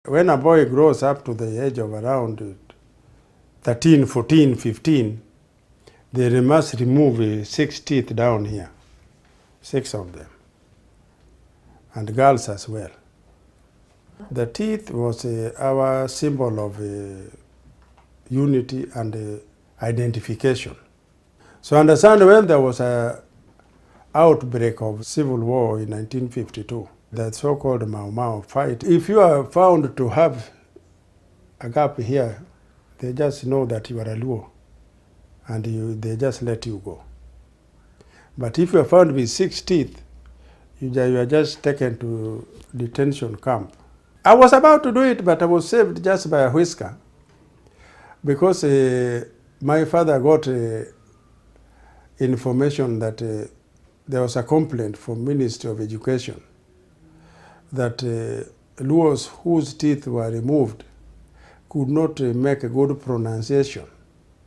When a boy grows up to the age of around 13, 14, 15, they must remove 6 teeth down here, 6 of them, and girls as well. The teeth was our symbol of unity and identification. So understand, when there was an outbreak of civil war in 1952, the so-called Mau Mau fight, if you are found to have a gap here, they just know that you are a Luo, and they just let you go. But if you are found with 6 teeth, you are just taken to detention camp. I was about to do it, but I was saved just by a whisker, because my father got information that there was a complaint from Ministry of Education that Luos whose teeth were removed could not make a good pronunciation.